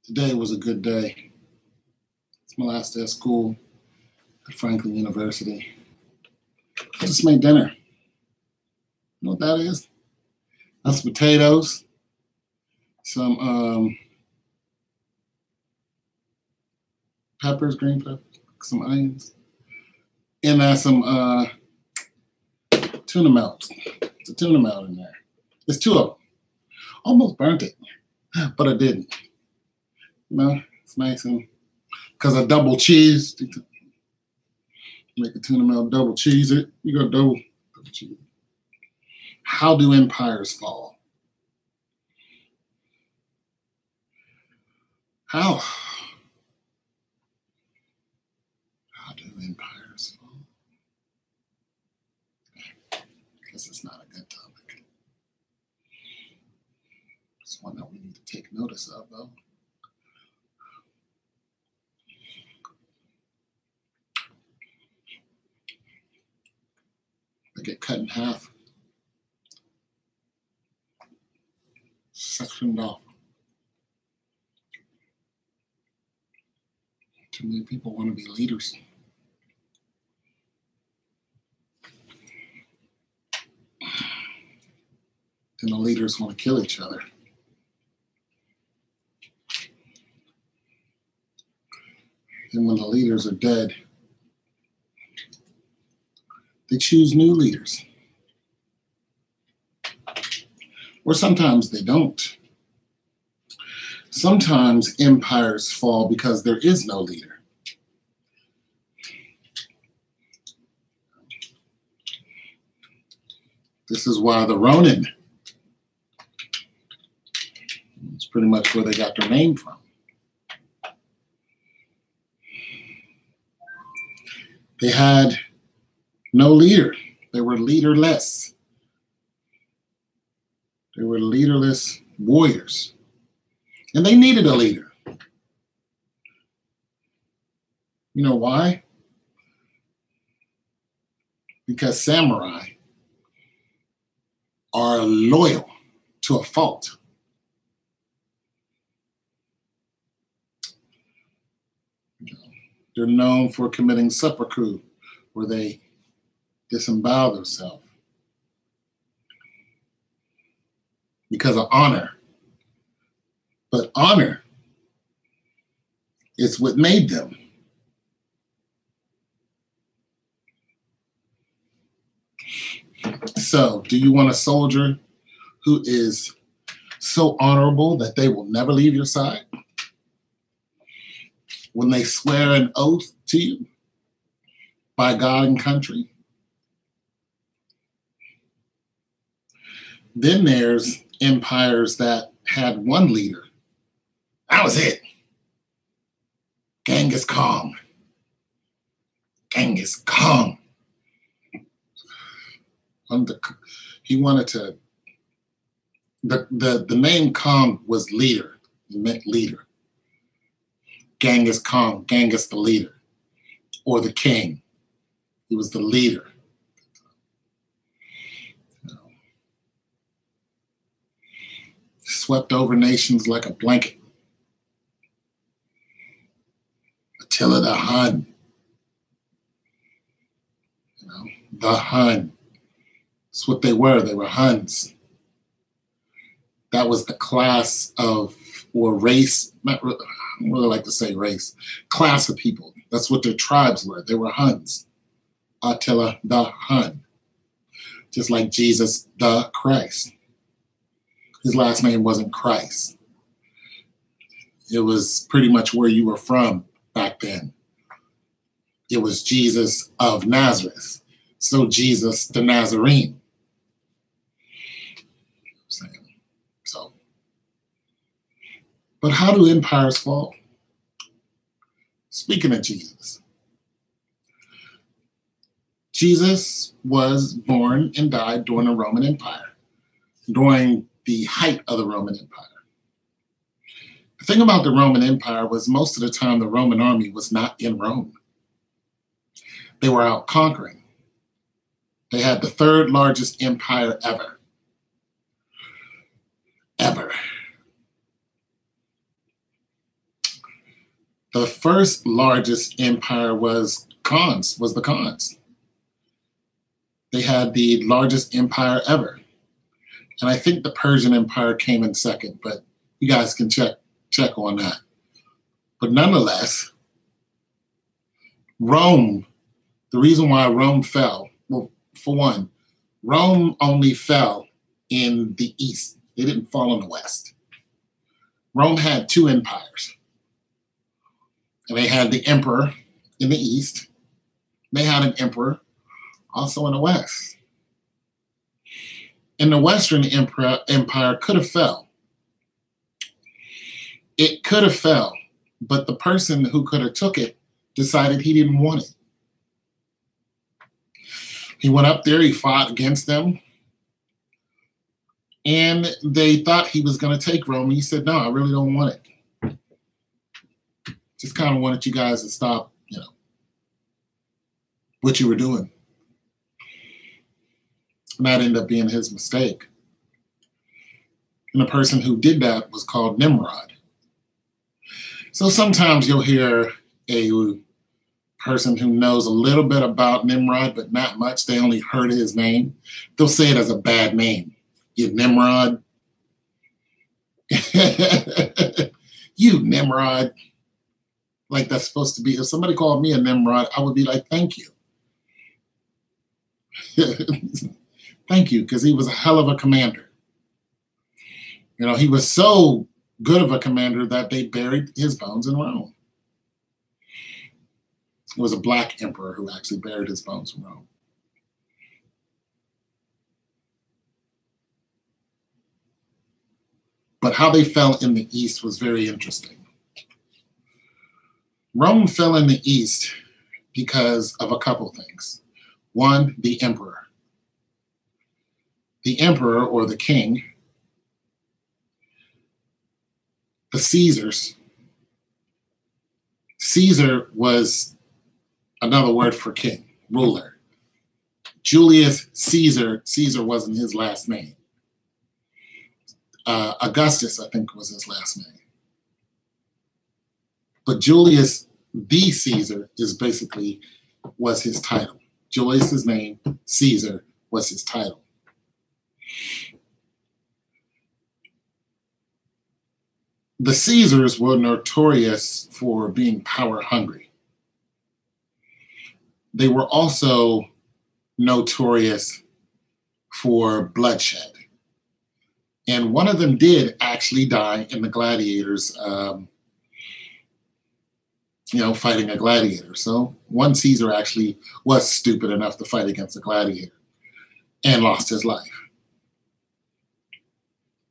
Today was a good day. It's my last day of school at Franklin University. I just made dinner. You know what that is? That's potatoes, some peppers, green peppers, some onions, and some tuna melt. It's a tuna melt in there. There's two of them. Almost burnt it, but I didn't. You know, it's nice, and because I double cheese, make a tuna melt, double cheese it. You go double cheese. How do empires fall? How do empires fall? I guess it's not a good topic. It's one that we need to take notice of, though. They get cut in half, sectioned off. Too many people want to be leaders. Then the leaders want to kill each other. And when the leaders are dead, they choose new leaders. Or sometimes they don't. Sometimes empires fall because there is no leader. This is why the Ronin, it's pretty much where they got their name from. They had no leader. They were leaderless. They were leaderless warriors. And they needed a leader. You know why? Because samurai are loyal to a fault. They're known for committing seppuku, where they disembowel themselves because of honor. But honor is what made them. So, do you want a soldier who is so honorable that they will never leave your side? When they swear an oath to you by God and country? Then there's empires that had one leader. That was it. Genghis Khan. Genghis Khan. He wanted to, the name Khan was leader. It meant leader. Genghis Khan, Genghis the leader, or the king. He was the leader. Swept over nations like a blanket. Attila the Hun. The Hun. That's what they were. They were Huns. That was the class of, or race, not really, I don't really like to say race, class of people. That's what their tribes were. They were Huns. Attila the Hun. Just like Jesus the Christ. His last name wasn't Christ. It was pretty much where you were from back then. It was Jesus of Nazareth. So Jesus the Nazarene. So, but how do empires fall? Speaking of Jesus, Jesus was born and died during the Roman Empire, during the height of the Roman Empire. The thing about the Roman Empire was most of the time the Roman army was not in Rome. They were out conquering. They had the third largest empire ever. Ever. The first largest empire was the Khans. They had the largest empire ever. And I think the Persian Empire came in second, but you guys can check on that. But nonetheless, Rome, the reason why Rome fell, well, for one, Rome only fell in the East. They didn't fall in the West. Rome had two empires. And they had the emperor in the East. They had an emperor also in the West. And the Western Empire could have fell. It could have fell, but the person who could have took it decided he didn't want it. He went up there, he fought against them, and they thought he was going to take Rome. He said, no, I really don't want it. Just kind of wanted you guys to stop, what you were doing. And that ended up being his mistake. And the person who did that was called Nimrod. So sometimes you'll hear a person who knows a little bit about Nimrod, but not much. They only heard his name. They'll say it as a bad name. You Nimrod. You Nimrod. Like that's supposed to be. If somebody called me a Nimrod, I would be like, thank you. Thank you, because he was a hell of a commander. He was so good of a commander that they buried his bones in Rome. It was a black emperor who actually buried his bones in Rome. But how they fell in the East was very interesting. Rome fell in the East because of a couple things. One, the emperor. The emperor, or the king, the Caesars. Caesar was another word for king, ruler. Julius Caesar, Caesar wasn't his last name. Augustus, I think, was his last name. But Julius the Caesar was his title. Julius's name, Caesar, was his title. The Caesars were notorious for being power hungry. They were also notorious for bloodshed. And one of them did actually die in the gladiators, fighting a gladiator. So one Caesar actually was stupid enough to fight against a gladiator and lost his life.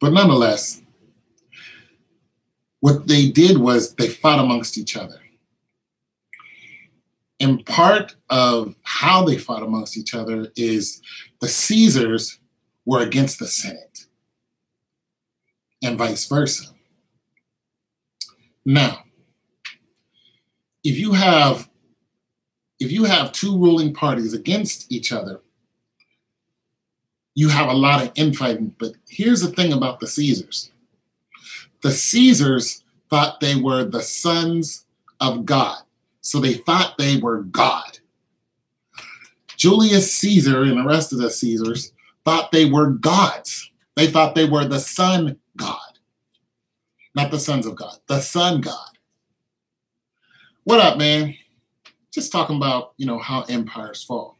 But nonetheless, what they did was they fought amongst each other. And part of how they fought amongst each other is the Caesars were against the Senate and vice versa. Now, if you have two ruling parties against each other, you have a lot of infighting. But here's the thing about the Caesars. The Caesars thought they were the sons of God. So they thought they were God. Julius Caesar and the rest of the Caesars thought they were gods. They thought they were the sun God. Not the sons of God, the sun God. What up, man? Just talking about, how empires fall.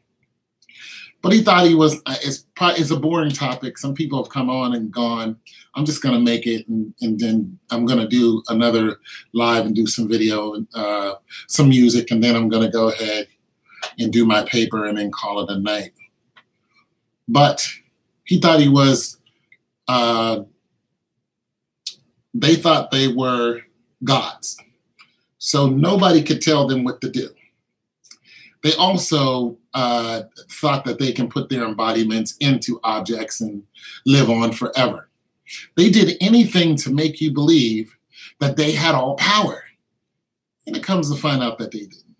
But he thought it's a boring topic. Some people have come on and gone. I'm just going to make it, and then I'm going to do another live and do some video, some music, and then I'm going to go ahead and do my paper and then call it a night. But he thought he was, they thought they were gods. So nobody could tell them what to do. They also thought that they can put their embodiments into objects and live on forever. They did anything to make you believe that they had all power. And it comes to find out that they didn't.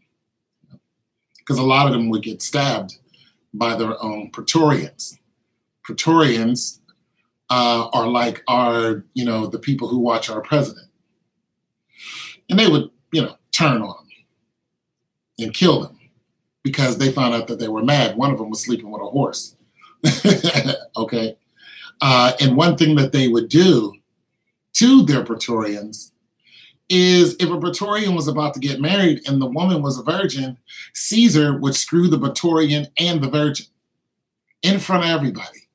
Because a lot of them would get stabbed by their own Praetorians. Praetorians are like the people who watch our president. And they would, turn on them and kill them because they found out that they were mad. One of them was sleeping with a horse. Okay. And one thing that they would do to their Praetorians is if a Praetorian was about to get married and the woman was a virgin, Caesar would screw the Praetorian and the virgin in front of everybody.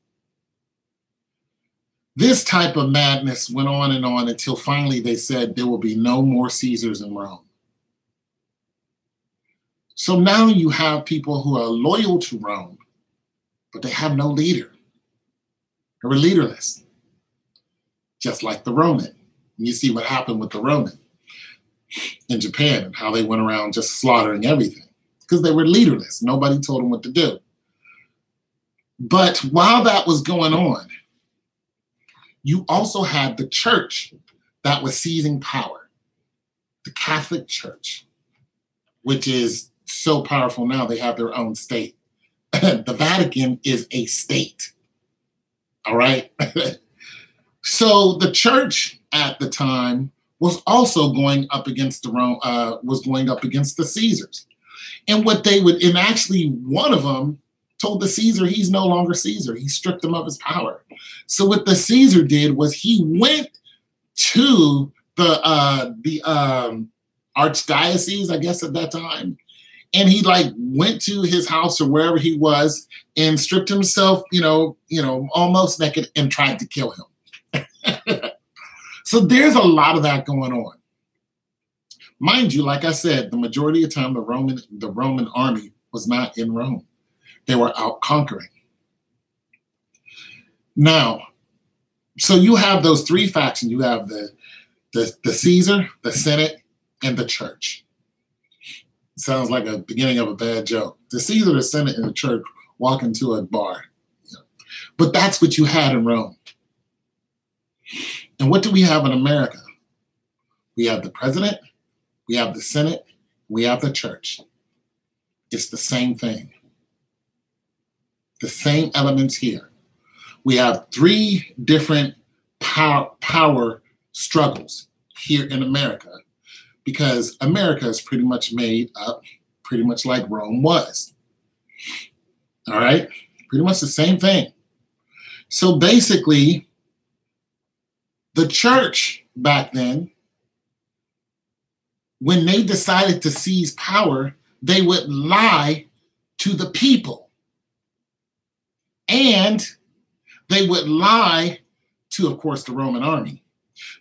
This type of madness went on and on until finally they said there will be no more Caesars in Rome. So now you have people who are loyal to Rome, but they have no leader. They were leaderless, just like the Roman. And you see what happened with the Roman in Japan and how they went around just slaughtering everything because they were leaderless. Nobody told them what to do. But while that was going on, you also had the church that was seizing power, the Catholic Church, which is so powerful now they have their own state. The Vatican is a state. All right. So the church at the time was also going up against the Caesars. And actually one of them told the Caesar he's no longer Caesar. He stripped him of his power. So what the Caesar did was he went to the archdiocese, I guess at that time, and he went to his house or wherever he was and stripped himself, almost naked and tried to kill him. So there's a lot of that going on. Mind you, like I said, the majority of the time the Roman army was not in Rome. They were out conquering. Now, so you have those three factions. You have the Caesar, the Senate, and the church. It sounds like a beginning of a bad joke. The Caesar, the Senate, and the church walk into a bar. But that's what you had in Rome. And what do we have in America? We have the president, we have the Senate, we have the church. It's the same thing. The same elements here. We have three different power struggles here in America because America is pretty much made up pretty much like Rome was. All right? Pretty much the same thing. So basically, the church back then, when they decided to seize power, they would lie to the people. And they would lie to, of course, the Roman army.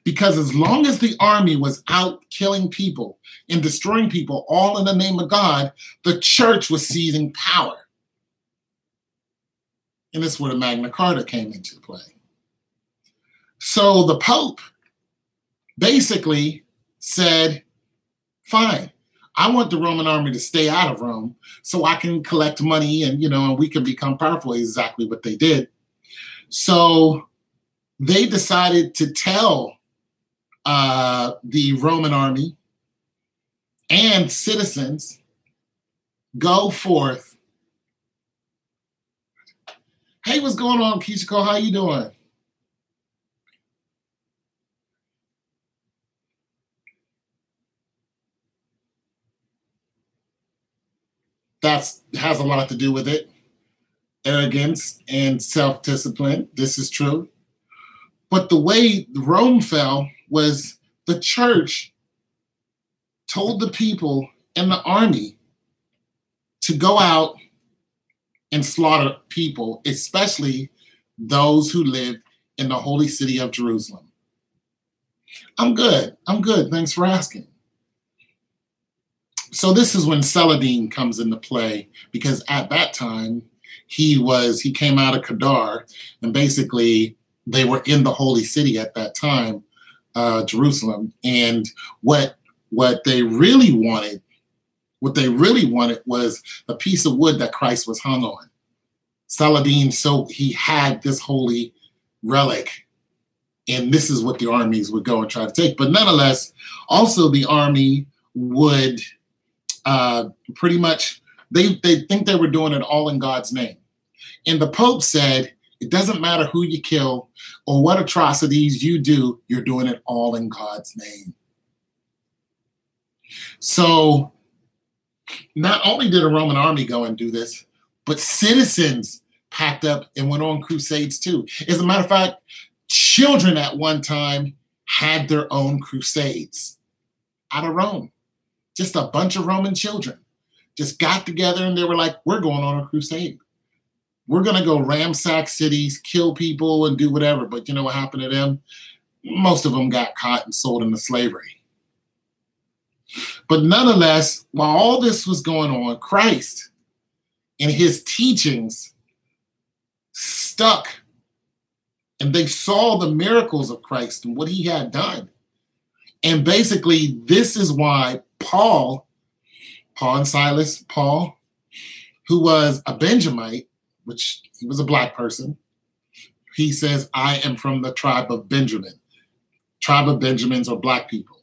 Because as long as the army was out killing people and destroying people, all in the name of God, the church was seizing power. And that's where the Magna Carta came into play. So the Pope basically said, fine, I want the Roman army to stay out of Rome so I can collect money and, and we can become powerful. Exactly what they did. So they decided to tell the Roman army and citizens, go forth. Hey, what's going on, Keisha? How you doing? That has a lot to do with it. Arrogance and self-discipline. This is true. But the way Rome fell was the church told the people and the army to go out and slaughter people, especially those who lived in the holy city of Jerusalem. I'm good. Thanks for asking. So this is when Saladin comes into play, because at that time he came out of Kedar, and basically they were in the holy city at that time, Jerusalem. And what they really wanted was a piece of wood that Christ was hung on. Saladin, so he had this holy relic And this is what the armies would go and try to take. But nonetheless, also the army would pretty much, they think they were doing it all in God's name. And the Pope said, it doesn't matter who you kill or what atrocities you do, you're doing it all in God's name. So not only did a Roman army go and do this, but citizens packed up and went on crusades too. As a matter of fact, children at one time had their own crusades out of Rome. Just a bunch of Roman children just got together and they were like, we're going on a crusade. We're going to go ransack cities, kill people, and do whatever. But you know what happened to them? Most of them got caught and sold into slavery. But nonetheless, while all this was going on, Christ and his teachings stuck. And they saw the miracles of Christ and what he had done. And basically, this is why Paul and Silas, Paul, who was a Benjamite, which he was a black person, he says, I am from the tribe of Benjamin. Tribe of Benjamins are black people.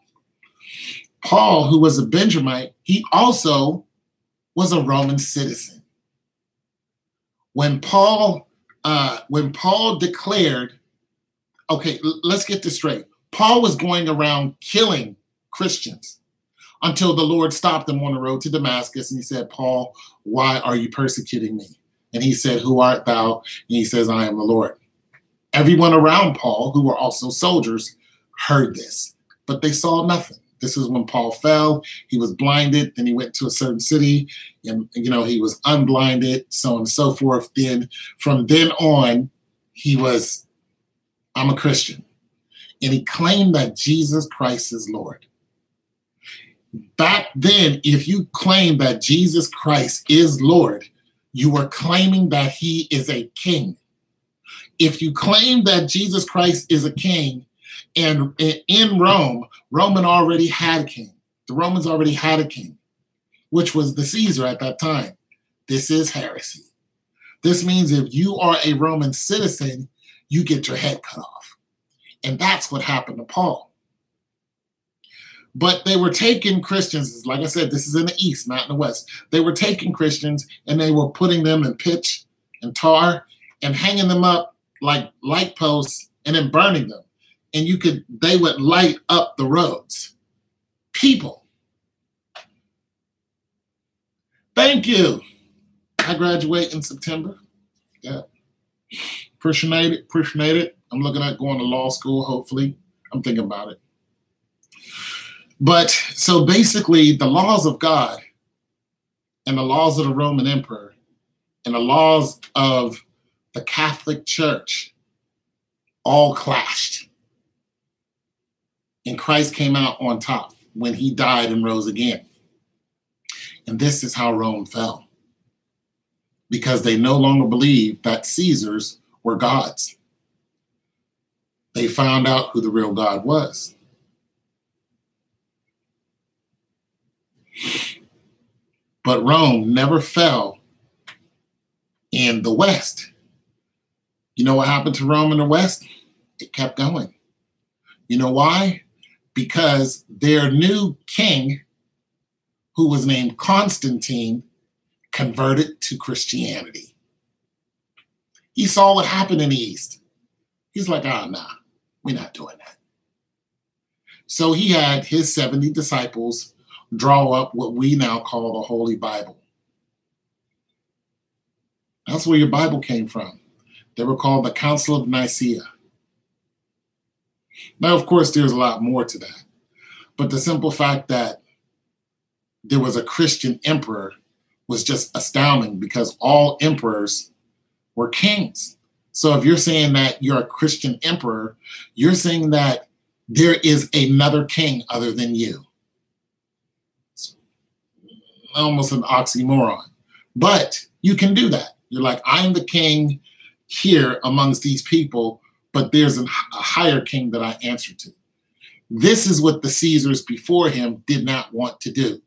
Paul, who was a Benjamite, he also was a Roman citizen. When Paul declared, okay, let's get this straight. Paul was going around killing Christians until the Lord stopped him on the road to Damascus and he said, Paul, why are you persecuting me? And he said, who art thou? And he says, I am the Lord. Everyone around Paul, who were also soldiers, heard this, but they saw nothing. This is when Paul fell. He was blinded. Then he went to a certain city and, he was unblinded, so on and so forth. Then from then on, he was, I'm a Christian. And he claimed that Jesus Christ is Lord. Back then, if you claim that Jesus Christ is Lord, you are claiming that he is a king. If you claim that Jesus Christ is a king, and in Rome, Roman already had a king. The Romans already had a king, which was the Caesar at that time. This is heresy. This means if you are a Roman citizen, you get your head cut off. And that's what happened to Paul. But they were taking Christians, like I said, this is in the East, not in the West. They were taking Christians and they were putting them in pitch and tar and hanging them up like light posts and then burning them. And they would light up the roads. People. Thank you. I graduate in September. Yeah. Appreciate it. I'm looking at going to law school, hopefully. I'm thinking about it. But so basically, the laws of God and the laws of the Roman emperor and the laws of the Catholic Church all clashed. And Christ came out on top when he died and rose again. And this is how Rome fell. Because they no longer believed that Caesars were gods. They found out who the real God was. But Rome never fell in the West. You know what happened to Rome in the West? It kept going. You know why? Because their new king, who was named Constantine, converted to Christianity. He saw what happened in the East. He's like, nah, we're not doing that. So he had his 70 disciples draw up what we now call the Holy Bible. That's where your Bible came from. They were called the Council of Nicaea. Now, of course, there's a lot more to that. But the simple fact that there was a Christian emperor was just astounding because all emperors were kings. So if you're saying that you're a Christian emperor, you're saying that there is another king other than you. It's almost an oxymoron. But you can do that. You're like, I'm the king here amongst these people, but there's a higher king that I answer to. This is what the Caesars before him did not want to do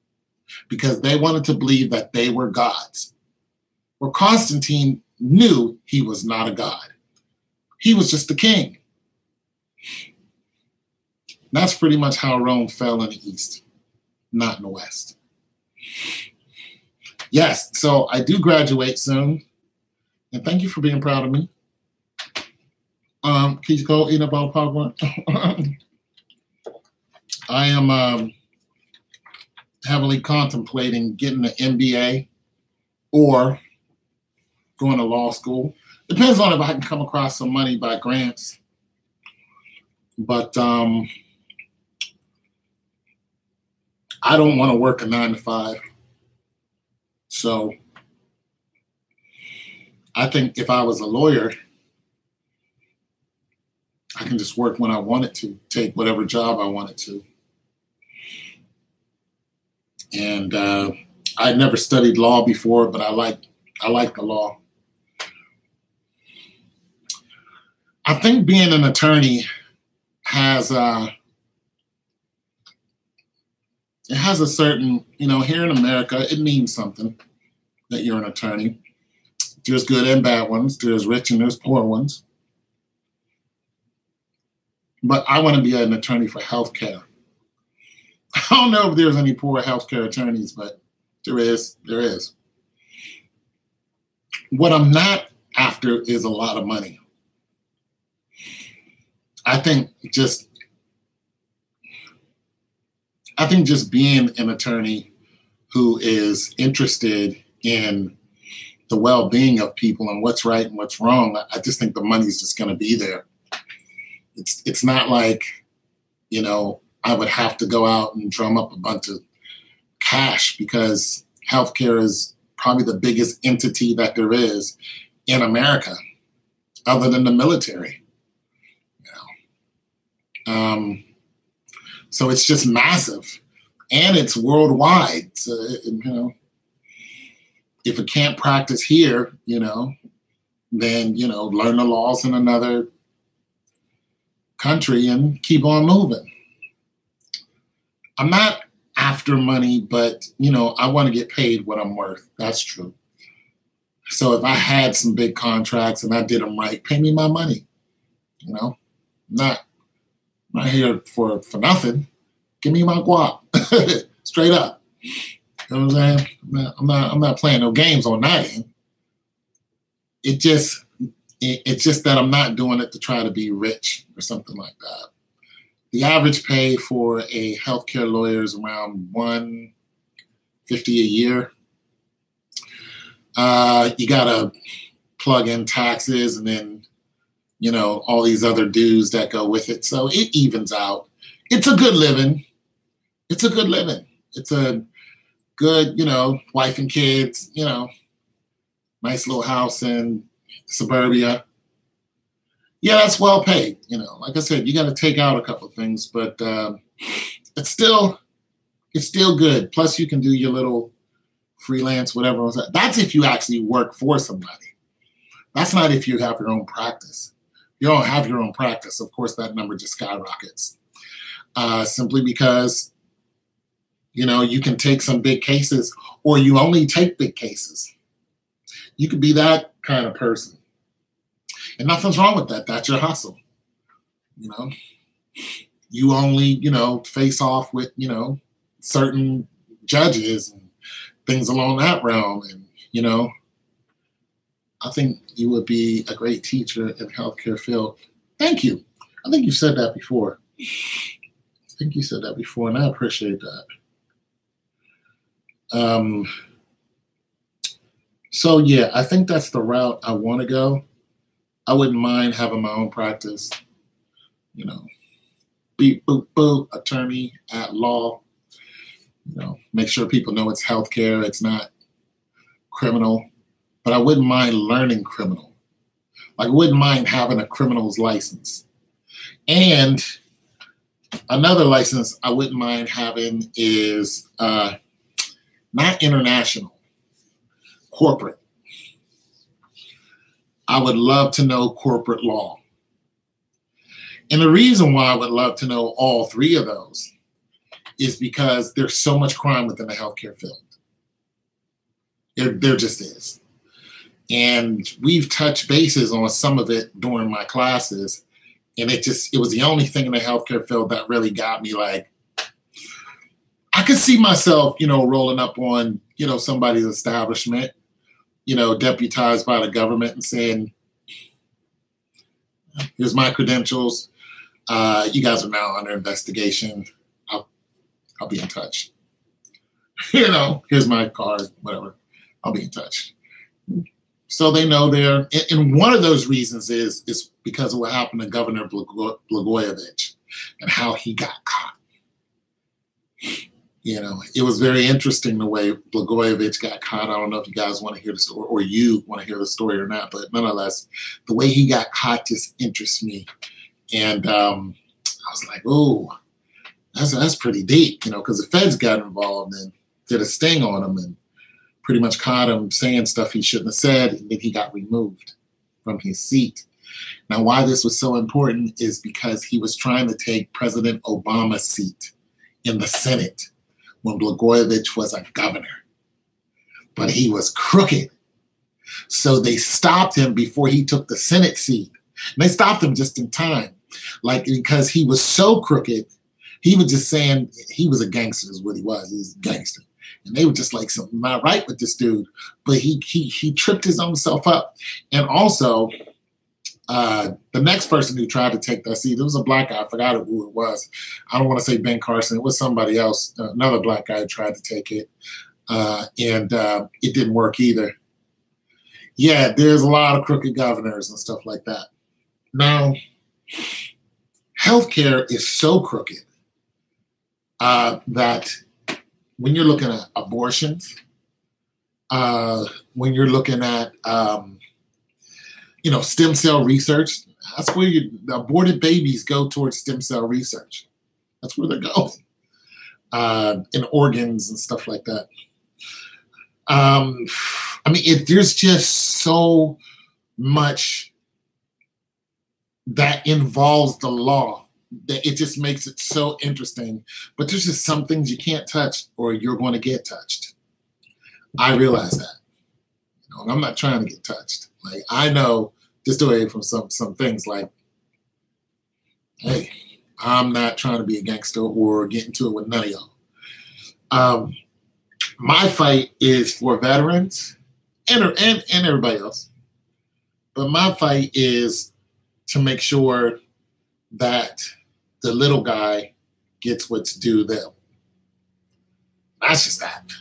because they wanted to believe that they were gods. Well, Constantine knew he was not a god. He was just a king. That's pretty much how Rome fell in the East, not in the West. Yes, so I do graduate soon, and thank you for being proud of me. Can you go eat about PowerPoint? I am heavily contemplating getting an MBA or going to law school. Depends on if I can come across some money by grants. But I don't want to work a 9 to 5. So I think if I was a lawyer, I can just work when I wanted to, take whatever job I wanted to. And I never studied law before, but I like the law. I think being an attorney has it has a certain, here in America, it means something that you're an attorney. There's good and bad ones. There's rich and there's poor ones. But I want to be an attorney for healthcare. I don't know if there's any poor healthcare attorneys, but there is. What I'm not after is a lot of money. I think just being an attorney who is interested in the well-being of people and what's right and what's wrong, I just think the money's just going to be there. It's not like, I would have to go out and drum up a bunch of cash, because healthcare is probably the biggest entity that there is in America, other than the military. So it's just massive, and it's worldwide. So, if it can't practice here, then, learn the laws in another country and keep on moving. I'm not after money, but, I want to get paid what I'm worth. That's true. So if I had some big contracts and I did them right, pay me my money. Not here for nothing. Give me my guap. Straight up. You know what I'm saying? I'm not playing no games on that end. It's just that I'm not doing it to try to be rich or something like that. The average pay for a healthcare lawyer is around $150 a year. You gotta plug in taxes and then, all these other dues that go with it. So it evens out. It's a good living. It's a good, wife and kids, nice little house in suburbia. Yeah, that's well paid. Like I said, you got to take out a couple of things, but it's still good. Plus, you can do your little freelance, whatever. That's if you actually work for somebody. That's not if you have your own practice. If you don't have your own practice, of course, that number just skyrockets. Simply because, you can take some big cases, or you only take big cases. You could be that kind of person. And nothing's wrong with that. That's your hustle. You only, face off with, certain judges and things along that realm. And, I think you would be a great teacher in the healthcare field. Thank you. I think you said that before. And I appreciate that. So, yeah, I think that's the route I want to go. I wouldn't mind having my own practice, beep, boop, boop, attorney at law, make sure people know it's healthcare, it's not criminal, but I wouldn't mind learning criminal. Like, I wouldn't mind having a criminal's license. And another license I wouldn't mind having is not international, corporate. I would love to know corporate law. And the reason why I would love to know all three of those is because there's so much crime within the healthcare field. There just is. And we've touched bases on some of it during my classes, And it was the only thing in the healthcare field that really got me like, I could see myself, rolling up on, somebody's establishment, deputized by the government and saying, here's my credentials. You guys are now under investigation. I'll be in touch. Here's my card, whatever. I'll be in touch. So they know they're, and one of those reasons is because of what happened to Governor Blagojevich and how he got caught. It was very interesting the way Blagojevich got caught. I don't know if you guys want to hear the story or you want to hear the story or not, but nonetheless, the way he got caught just interests me. And I was like, oh, that's pretty deep, because the feds got involved and did a sting on him and pretty much caught him saying stuff he shouldn't have said, and then he got removed from his seat. Now, why this was so important is because he was trying to take President Obama's seat in the Senate when Blagojevich was a governor. But he was crooked. So they stopped him before he took the Senate seat. And they stopped him just in time. Because he was so crooked, he was just saying he was a gangster is what he was. He was a gangster. And they were just like, something not right with this dude. But he tripped his own self up. And also, the next person who tried to take that seat, it was a black guy. I forgot who it was. I don't want to say Ben Carson. It was somebody else, another black guy who tried to take it. And it didn't work either. Yeah, there's a lot of crooked governors and stuff like that. Now, healthcare is so crooked that when you're looking at abortions, when you're looking at, stem cell research, that's where the aborted babies go towards stem cell research. That's where they're going, in organs and stuff like that. There's just so much that involves the law that it just makes it so interesting. But there's just some things you can't touch or you're going to get touched. I realize that. And I'm not trying to get touched. Like, I know just away from some things like, hey, I'm not trying to be a gangster or get into it with none of y'all. My fight is for veterans and everybody else. But my fight is to make sure that the little guy gets what's due them. That's just that.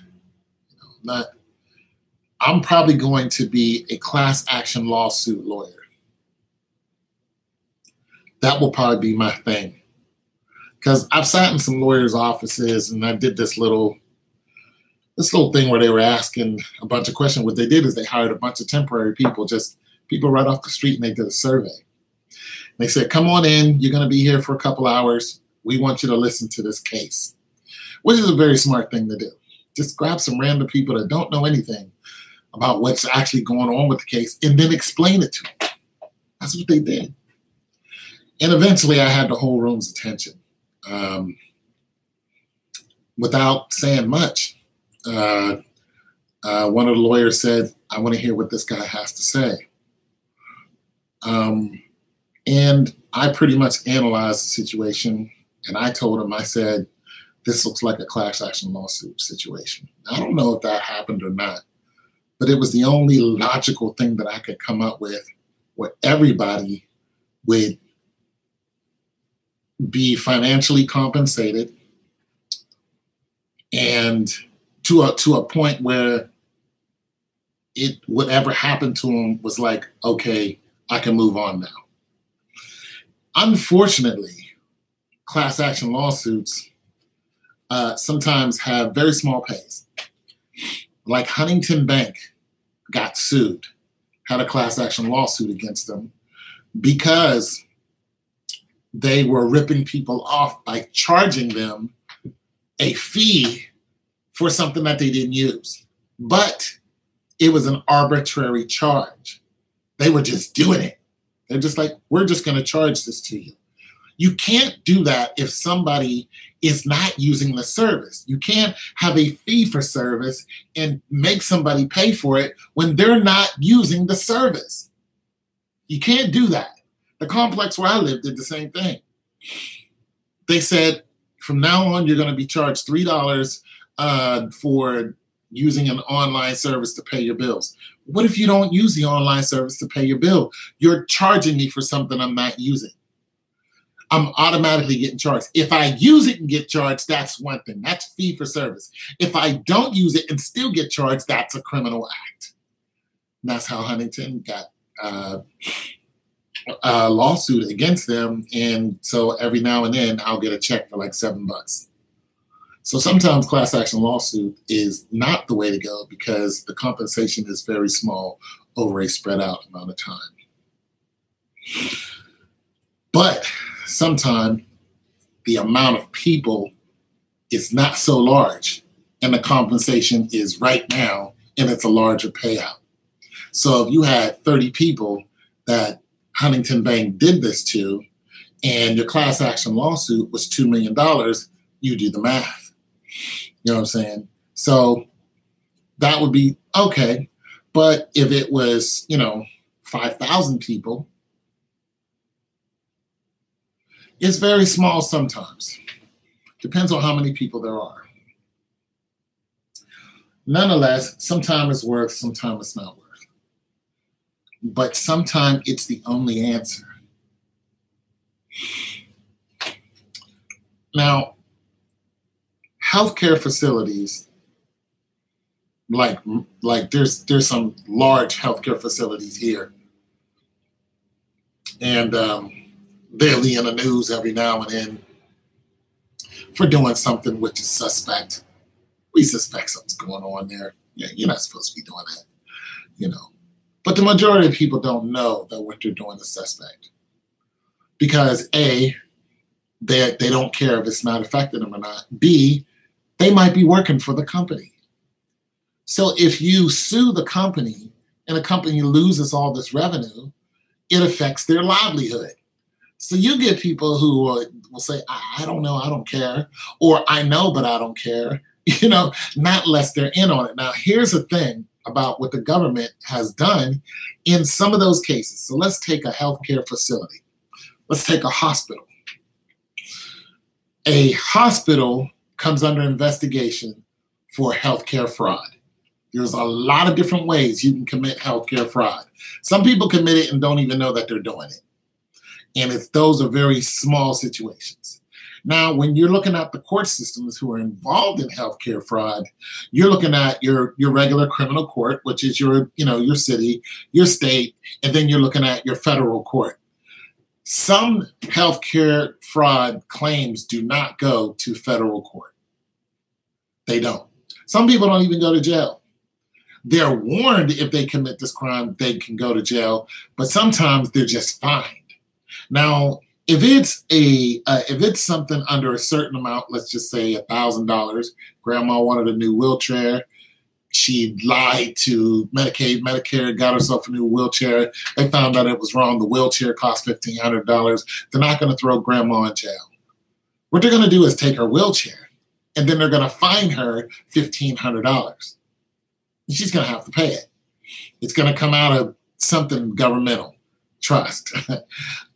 I'm probably going to be a class action lawsuit lawyer. That will probably be my thing. Because I've sat in some lawyers' offices and I did this little thing where they were asking a bunch of questions. What they did is they hired a bunch of temporary people, just people right off the street, and they did a survey. They said, come on in. You're going to be here for a couple hours. We want you to listen to this case, which is a very smart thing to do. Just grab some random people that don't know anything about what's actually going on with the case and then explain it to them. That's what they did. And eventually I had the whole room's attention without saying much. One of the lawyers said, I want to hear what this guy has to say. And I pretty much analyzed the situation, and I told him, I said, this looks like a class action lawsuit situation. I don't know if that happened or not, but it was the only logical thing that I could come up with where everybody would be financially compensated and to a point where whatever happened to him was like, okay, I can move on now. Unfortunately, class action lawsuits sometimes have very small pays. Like Huntington Bank got sued, had a class action lawsuit against them because they were ripping people off by charging them a fee for something that they didn't use. But it was an arbitrary charge. They were just doing it. They're just like, we're just going to charge this to you. You can't do that if somebody is not using the service. You can't have a fee for service and make somebody pay for it when they're not using the service. You can't do that. The complex where I lived did the same thing. They said, from now on, you're going to be charged $3 for using an online service to pay your bills. What if you don't use the online service to pay your bill? You're charging me for something I'm not using. I'm automatically getting charged. If I use it and get charged, that's one thing. That's fee for service. If I don't use it and still get charged, that's a criminal act. And that's how Huntington got a lawsuit against them. And so every now and then I'll get a check for like $7. So sometimes class action lawsuit is not the way to go because the compensation is very small over a spread out amount of time. But sometimes the amount of people is not so large and the compensation is right now and it's a larger payout. So if you had 30 people that Huntington Bank did this to and your class action lawsuit was $2 million, you do the math. You know what I'm saying? So that would be okay. But if it was, 5,000 people, it's very small sometimes. Depends on how many people there are. Nonetheless, sometimes it's worth, sometimes it's not worth. But sometimes it's the only answer. Now, healthcare facilities, like there's some large healthcare facilities here, and they'll be in the news every now and then for doing something which is suspect. We suspect something's going on there. Yeah, you're not supposed to be doing that, But the majority of people don't know that what they're doing is suspect because A, they don't care if it's not affecting them or not. B, they might be working for the company. So if you sue the company and the company loses all this revenue, it affects their livelihood. So you get people who will say, I don't know, I don't care, or I know, but I don't care, not unless they're in on it. Now, here's the thing about what the government has done in some of those cases. So let's take a healthcare facility. Let's take a hospital. A hospital comes under investigation for healthcare fraud. There's a lot of different ways you can commit healthcare fraud. Some people commit it and don't even know that they're doing it. And those are very small situations. Now, when you're looking at the court systems who are involved in healthcare fraud, you're looking at your regular criminal court, which is your city, your state, and then you're looking at your federal court. Some healthcare fraud claims do not go to federal court. They don't. Some people don't even go to jail. They're warned if they commit this crime, they can go to jail, but sometimes they're just fined. Now, if it's something under a certain amount, let's just say $1,000, grandma wanted a new wheelchair, she lied to Medicaid, Medicare, got herself a new wheelchair. They found out it was wrong. The wheelchair cost $1,500. They're not going to throw grandma in jail. What they're going to do is take her wheelchair, and then they're going to fine her $1,500. She's going to have to pay it. It's going to come out of something governmental, trust.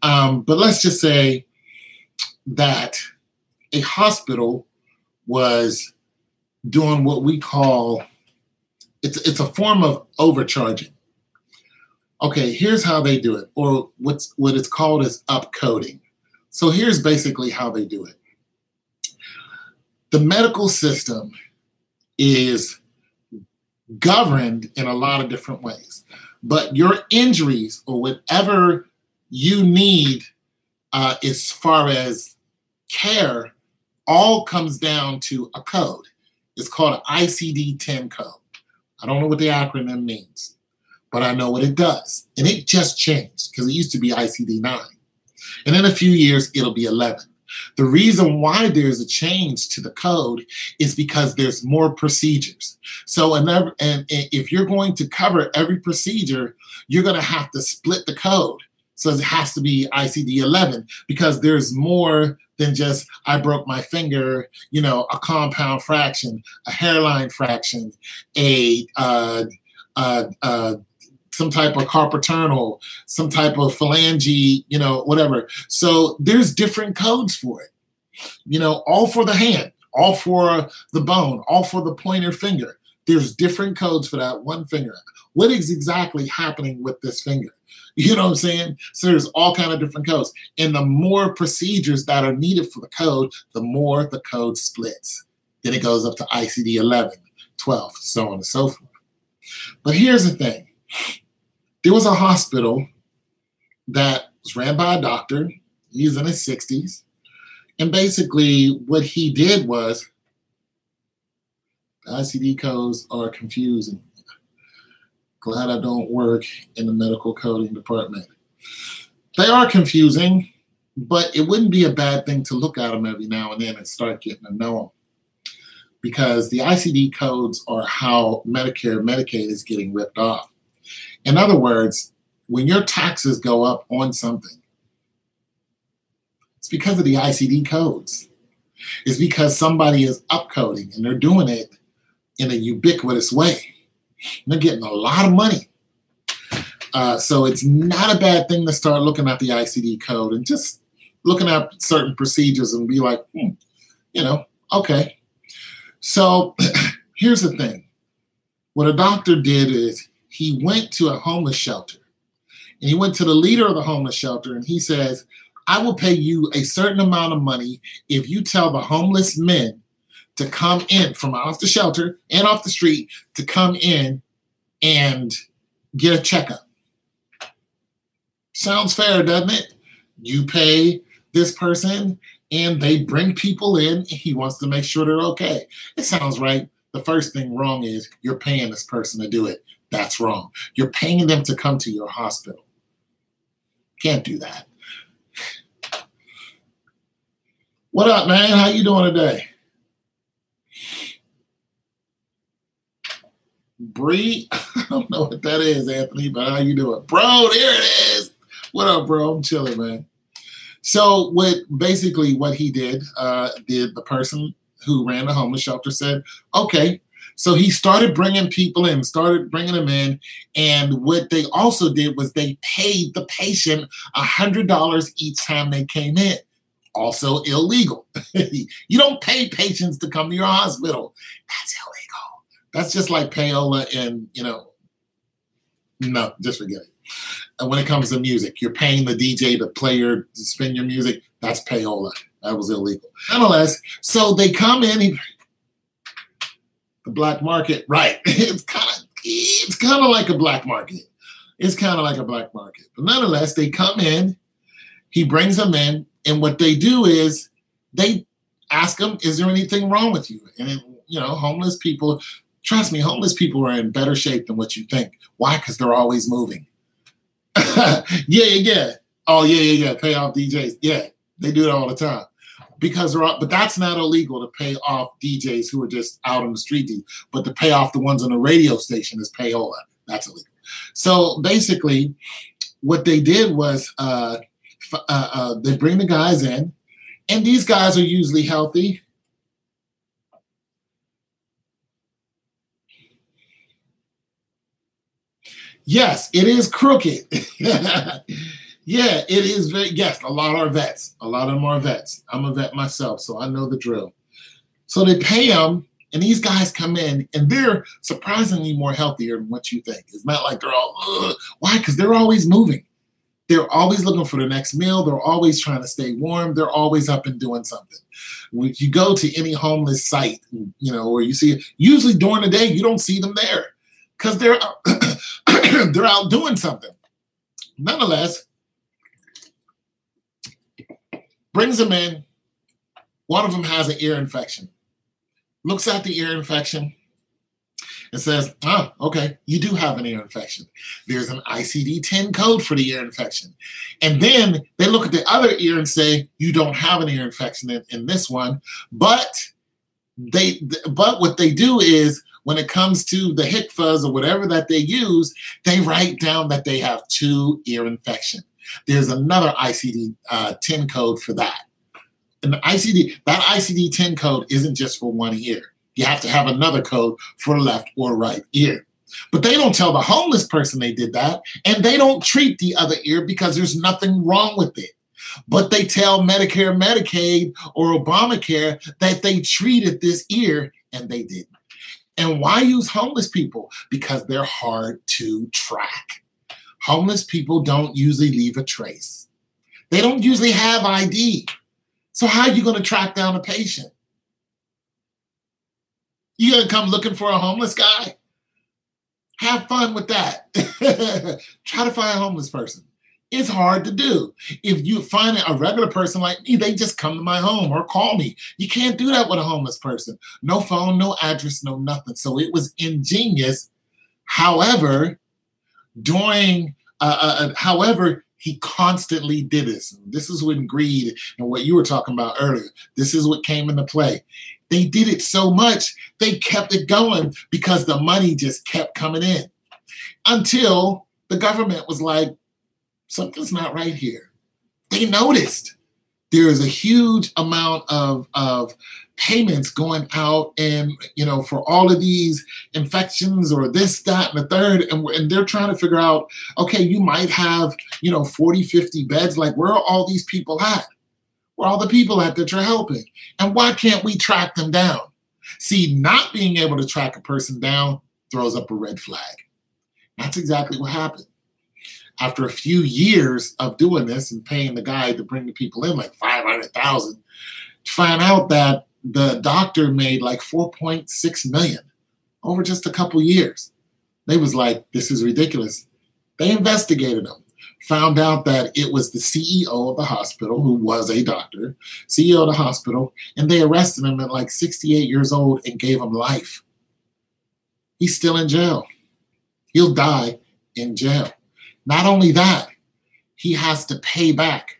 But let's just say that a hospital was doing what we call, it's a form of overcharging. Okay, here's how they do it, or what it's called is upcoding. So here's basically how they do it. The medical system is governed in a lot of different ways, but your injuries or whatever you need as far as care all comes down to a code. It's called an ICD-10 code. I don't know what the acronym means, but I know what it does. And it just changed because it used to be ICD-9. And in a few years, it'll be 11. The reason why there's a change to the code is because there's more procedures. So and if you're going to cover every procedure, you're going to have to split the code. So it has to be ICD-11 because there's more than just I broke my finger, a compound fraction, a hairline fraction, some type of carpal some type of phalange, whatever. So there's different codes for it, all for the hand, all for the bone, all for the pointer finger. There's different codes for that one finger. What is exactly happening with this finger? You know what I'm saying? So there's all kind of different codes. And the more procedures that are needed for the code, the more the code splits. Then it goes up to ICD 11, 12, so on and so forth. But here's the thing. There was a hospital that was ran by a doctor. He's in his 60s. And basically what he did was, the ICD codes are confusing. Glad I don't work in the medical coding department. They are confusing, but it wouldn't be a bad thing to look at them every now and then and start getting to know them. Because the ICD codes are how Medicare, Medicaid is getting ripped off. In other words, when your taxes go up on something, it's because of the ICD codes. It's because somebody is upcoding and they're doing it in a ubiquitous way. They're getting a lot of money. So it's not a bad thing to start looking at the ICD code and just looking at certain procedures and be like, okay. So here's the thing. What a doctor did is he went to a homeless shelter and he went to the leader of the homeless shelter and he says, I will pay you a certain amount of money if you tell the homeless men to come in from off the shelter and off the street to come in and get a checkup. Sounds fair, doesn't it? You pay this person and they bring people in and he wants to make sure they're okay. It sounds right. The first thing wrong is you're paying this person to do it. That's wrong. You're paying them to come to your hospital. Can't do that. What up, man? How you doing today? Bree, I don't know what that is, Anthony, but how you doing? Bro, there it is. What up, bro? I'm chilling, man. So what he did, the person who ran the homeless shelter said, okay. So he started bringing people in, started bringing them in. And what they also did was they paid the patient $100 each time they came in. Also illegal. You don't pay patients to come to your hospital. That's illegal. That's just like payola and, no, just forget it. And when it comes to music, you're paying the DJ to spin your music. That's payola. That was illegal. Nonetheless, so they come in, the black market, right. It's kind of like a black market. It's kind of like a black market. But nonetheless, they come in, he brings them in, and what they do is they ask them, is there anything wrong with you? And, homeless people, trust me, homeless people are in better shape than what you think. Why? Because they're always moving. Yeah. Oh, yeah. Pay off DJs. Yeah, they do it all the time. But that's not illegal to pay off DJs who are just out on the street. But to pay off the ones on the radio station is payola. That's illegal. So basically, what they did was they bring the guys in, and these guys are usually healthy. Yes, it is crooked. Yeah, it is yes, a lot are vets. A lot of them are vets. I'm a vet myself, so I know the drill. So they pay them, and these guys come in, and they're surprisingly more healthier than what you think. It's not like they're all, ugh. Why? Because they're always moving. They're always looking for the next meal. They're always trying to stay warm. They're always up and doing something. When you go to any homeless site, where you see it, usually during the day, you don't see them there because they're they're out doing something. Nonetheless, brings them in. One of them has an ear infection. Looks at the ear infection and says, okay, you do have an ear infection. There's an ICD-10 code for the ear infection. And then they look at the other ear and say, you don't have an ear infection in this one. But what they do is when it comes to the HICFAs or whatever that they use, they write down that they have 2 ear infection. There's another ICD-10 code for that. And that ICD-10 code isn't just for one ear. You have to have another code for left or right ear. But they don't tell the homeless person they did that, and they don't treat the other ear because there's nothing wrong with it. But they tell Medicare, Medicaid, or Obamacare that they treated this ear, and they didn't. And why use homeless people? Because they're hard to track. Homeless people don't usually leave a trace. They don't usually have ID. So how are you going to track down a patient? You going to come looking for a homeless guy? Have fun with that. Try to find a homeless person. It's hard to do. If you find a regular person like me, they just come to my home or call me. You can't do that with a homeless person. No phone, no address, no nothing. So it was ingenious. However, he constantly did this. This is when greed and what you were talking about earlier, this is what came into play. They did it so much, they kept it going because the money just kept coming in until the government was like, something's not right here. They noticed there is a huge amount of payments going out and, for all of these infections or this, that, and the third. And they're trying to figure out, okay, you might have, 40, 50 beds. Like, where are all these people at? Where are all the people at that you're helping? And why can't we track them down? See, not being able to track a person down throws up a red flag. That's exactly what happened. After a few years of doing this and paying the guy to bring the people in, like $500,000, find out that the doctor made like $4.6 million over just a couple years. They was like, this is ridiculous. They investigated him, found out that it was the CEO of the hospital, who was a doctor, CEO of the hospital, and they arrested him at like 68 years old and gave him life. He's still in jail. He'll die in jail. Not only that, he has to pay back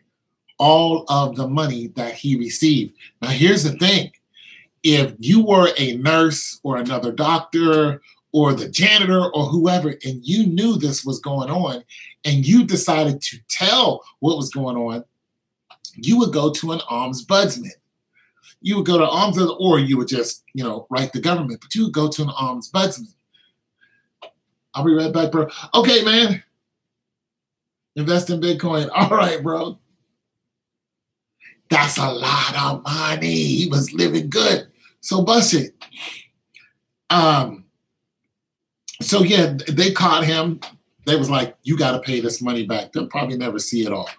all of the money that he received. Now, here's the thing. If you were a nurse or another doctor or the janitor or whoever, and you knew this was going on, and you decided to tell what was going on, you would go to an ombudsman. You would go to ombudsman, or you would just, write the government, but you would go to an ombudsman. I'll be right back, bro. Okay, man. Invest in Bitcoin. All right, bro. That's a lot of money. He was living good. So bust it. So yeah, they caught him. They was like, you got to pay this money back. They'll probably never see it all.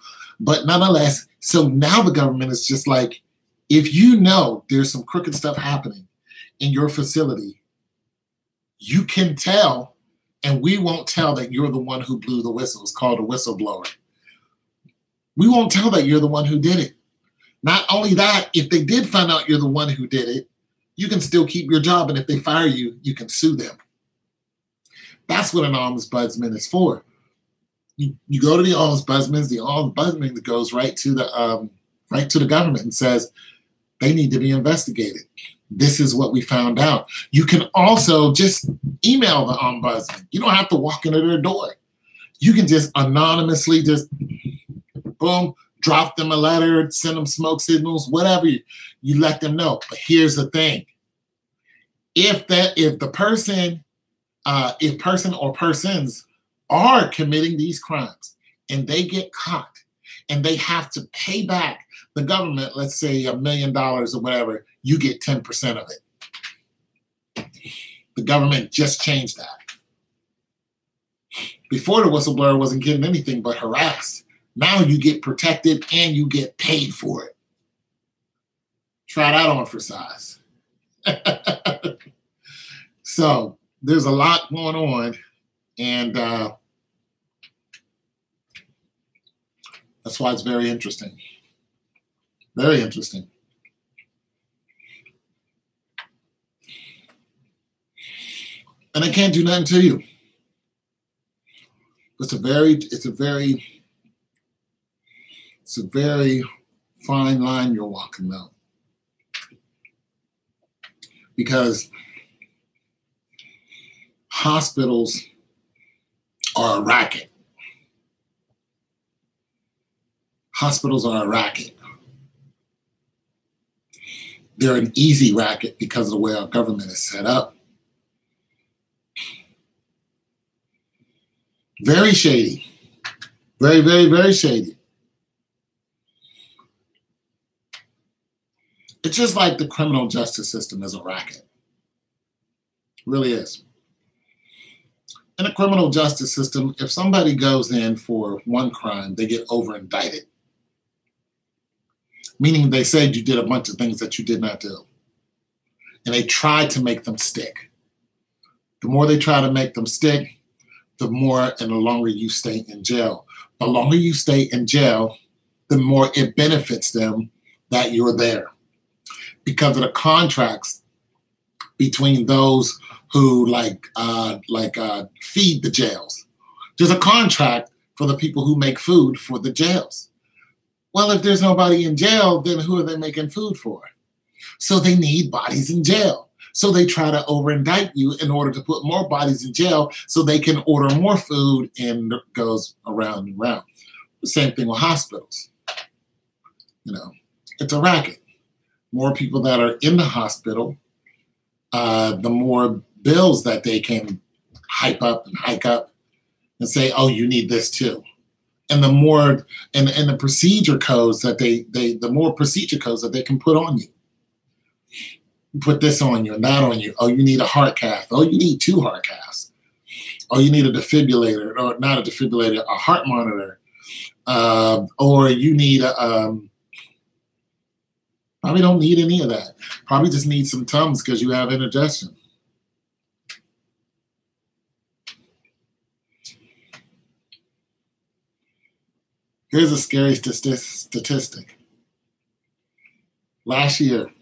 But nonetheless, so now the government is just like, if you know there's some crooked stuff happening in your facility, you can tell, and we won't tell that you're the one who blew the whistle. It's called a whistleblower. We won't tell that you're the one who did it. Not only that, if they did find out you're the one who did it, you can still keep your job. And if they fire you, you can sue them. That's what an ombudsman is for. You go to the ombudsman goes right to the government and says, they need to be investigated. This is what we found out. You can also just email the ombudsman. You don't have to walk into their door. You can just anonymously just, boom, drop them a letter, send them smoke signals, whatever. You let them know. But here's the thing. If person or persons are committing these crimes and they get caught and they have to pay back the government, let's say $1 million or whatever, you get 10% of it. The government just changed that. Before, the whistleblower wasn't getting anything but harassed. Now you get protected and you get paid for it. Try that on for size. So there's a lot going on, and that's why it's very interesting. Very interesting. And I can't do nothing to you. It's a very fine line you're walking though. Because hospitals are a racket. Hospitals are a racket. They're an easy racket because of the way our government is set up. Very shady. Very, very, very shady. It's just like the criminal justice system is a racket. It really is. In a criminal justice system, if somebody goes in for one crime, they get over indicted. Meaning they said you did a bunch of things that you did not do. And they try to make them stick. The more they try to make them stick, the more and the longer you stay in jail. The longer you stay in jail, the more it benefits them that you're there. Because of the contracts between those who feed the jails. There's a contract for the people who make food for the jails. Well, if there's nobody in jail, then who are they making food for? So they need bodies in jail. So they try to over-indict you in order to put more bodies in jail so they can order more food, and it goes around and around. The same thing with hospitals. It's a racket. More people that are in the hospital, the more bills that they can hype up and hike up and say, oh, you need this too. And the more, and the procedure codes that the more procedure codes that they can put on you. Put this on you and that on you. Oh, you need a heart cath. Oh, you need 2 heart caths. Oh, you need a defibrillator, or not a defibrillator, a heart monitor. Or you need probably don't need any of that. Probably just need some Tums because you have indigestion. Here's a scary statistic. Last year,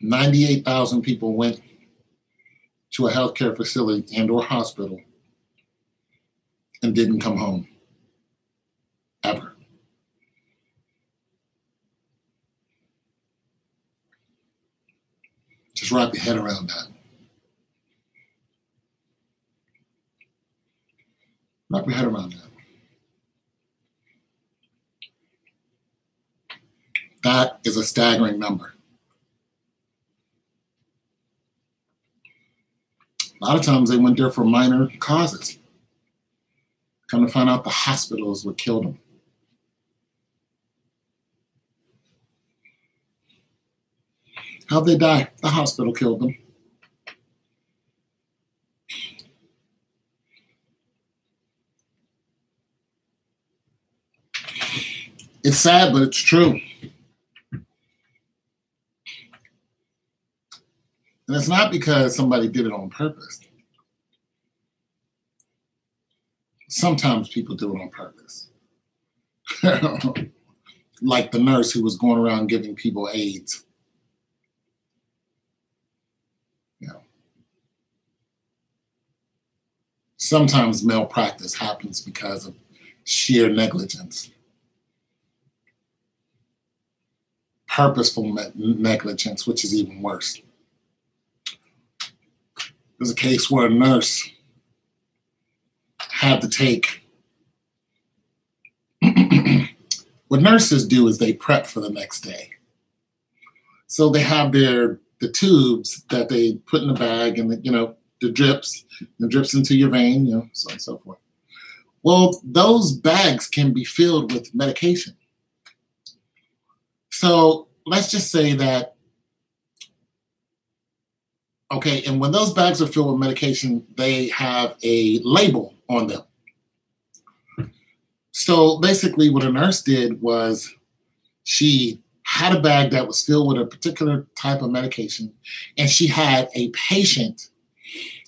98,000 people went to a healthcare facility and or hospital and didn't come home. Ever. Just wrap your head around that. Wrap your head around that. That is a staggering number. A lot of times they went there for minor causes. Come to find out the hospitals what killed them. How'd they die? The hospital killed them. It's sad, but it's true. And it's not because somebody did it on purpose. Sometimes people do it on purpose. Like the nurse who was going around giving people AIDS. Sometimes malpractice happens because of sheer negligence. Purposeful negligence, which is even worse. There's a case where a nurse had to take. What nurses do is they prep for the next day. So they have the tubes that they put in the bag, and the drips into your vein, so on and so forth. Well, those bags can be filled with medication. So let's just say that, okay, and when those bags are filled with medication, they have a label on them. So basically what a nurse did was she had a bag that was filled with a particular type of medication, and she had a patient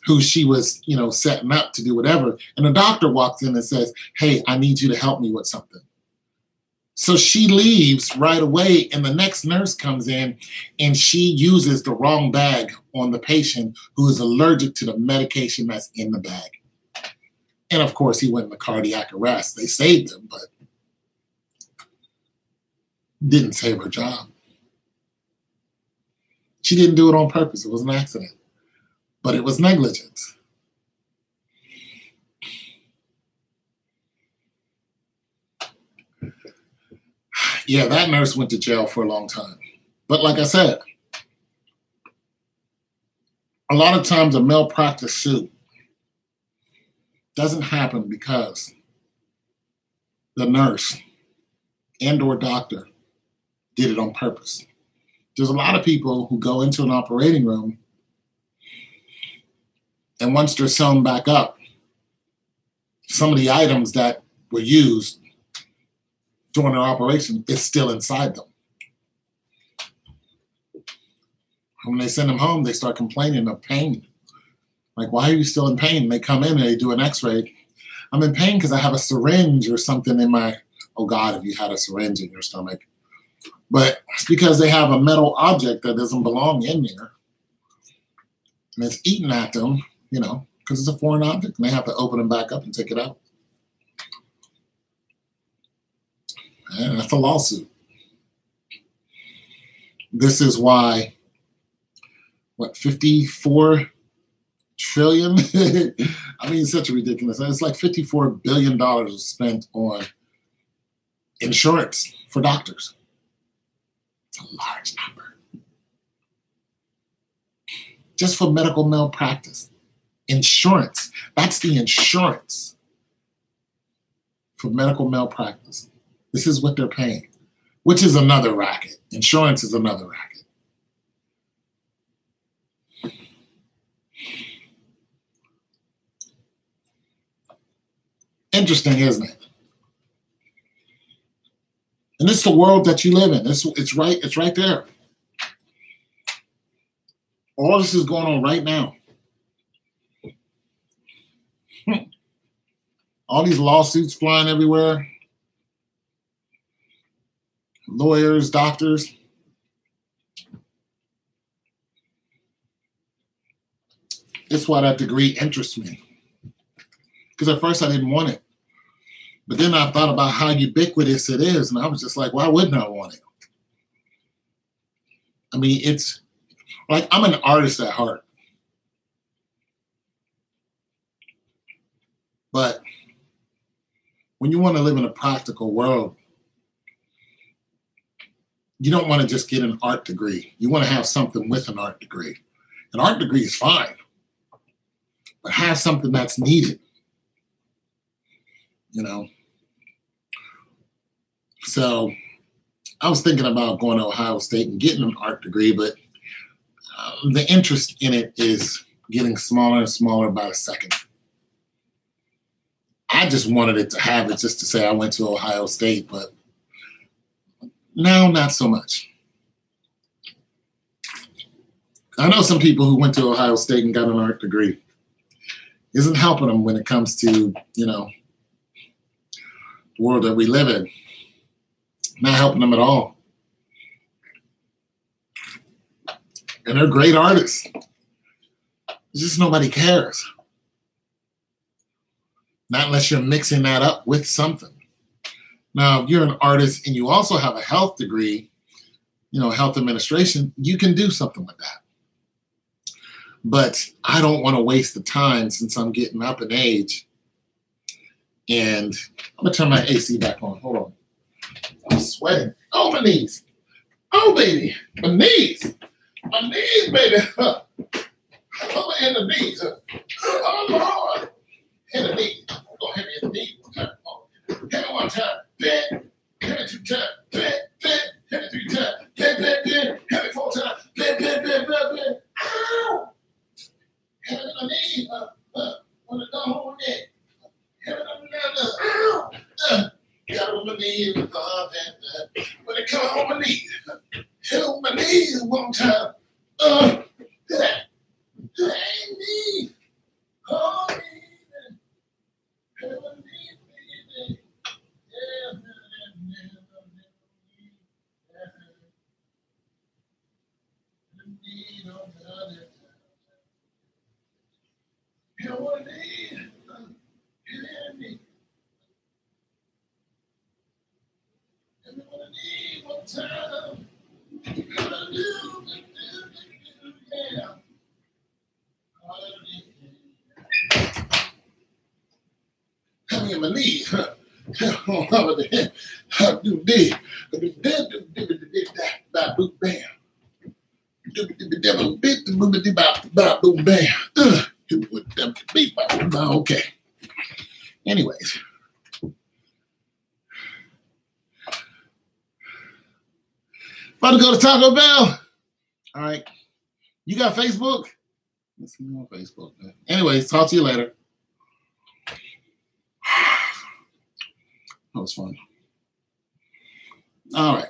who she was, setting up to do whatever. And the doctor walks in and says, hey, I need you to help me with something. So she leaves right away, and the next nurse comes in, and she uses the wrong bag on the patient who is allergic to the medication that's in the bag. And of course, he went into cardiac arrest. They saved him, but didn't save her job. She didn't do it on purpose. It was an accident. But it was negligence. Yeah, that nurse went to jail for a long time. But like I said, A lot of times a malpractice suit doesn't happen because the nurse and or doctor did it on purpose. There's a lot of people who go into an operating room and once they're sewn back up, some of the items that were used during their operation is still inside them. When they send them home, they start complaining of pain. Like, why are you still in pain? And they come in and they do an x-ray. I'm in pain because I have a syringe or something in my, oh God, if you had a syringe in your stomach. But it's because they have a metal object that doesn't belong in there. And it's eating at them, because it's a foreign object. And they have to open them back up and take it out. And that's a lawsuit. This is why, 54 trillion? I mean, it's such a ridiculous. It's like $54 billion spent on insurance for doctors. It's a large number. Just for medical malpractice. Insurance. That's the insurance for medical malpractice. This is what they're paying, which is another racket. Insurance is another racket. Interesting, isn't it? And it's the world that you live in. It's right there. All this is going on right now. All these lawsuits flying everywhere. Lawyers, doctors. That's why that degree interests me. Because at first I didn't want it. But then I thought about how ubiquitous it is, and I was just like, why wouldn't I want it? I mean, it's like I'm an artist at heart. But when you want to live in a practical world, you don't want to just get an art degree. You want to have something with an art degree. An art degree is fine, but have something that's needed. So I was thinking about going to Ohio State and getting an art degree, but the interest in it is getting smaller and smaller by the second. I just wanted it to have it just to say I went to Ohio State, but now not so much. I know some people who went to Ohio State and got an art degree. Isn't helping them when it comes to, the world that we live in. Not helping them at all. And they're great artists. It's just nobody cares. Not unless you're mixing that up with something. Now, if you're an artist and you also have a health degree, health administration, you can do something with that. But I don't want to waste the time since I'm getting up in age. And I'm going to turn my AC back on. Hold on. I'm sweating. Oh, my knees. Oh, baby. My knees. My knees, baby. Oh, in the knees. Oh, Lord. In the knees. Go hit me in the knees one time. Hit me one time. Bend. Hit me 2 times. Bend. Hit me 3 times. Bend. Hit me 4 times. Bend. Ow. Hit me in the knees. Want to go home with that. Ow! Got on my knees, when it come on my knees, hit on my knees one time. That ain't me. Oh, baby. Hit on my knees, baby. Yeah. Hit on my knees. One time. Have me in my knees. Do this. Do that. Bam. Okay. Anyways. About to go to Taco Bell. All right. You got Facebook? Let's see you on Facebook. Anyways, talk to you later. That was fun. All right.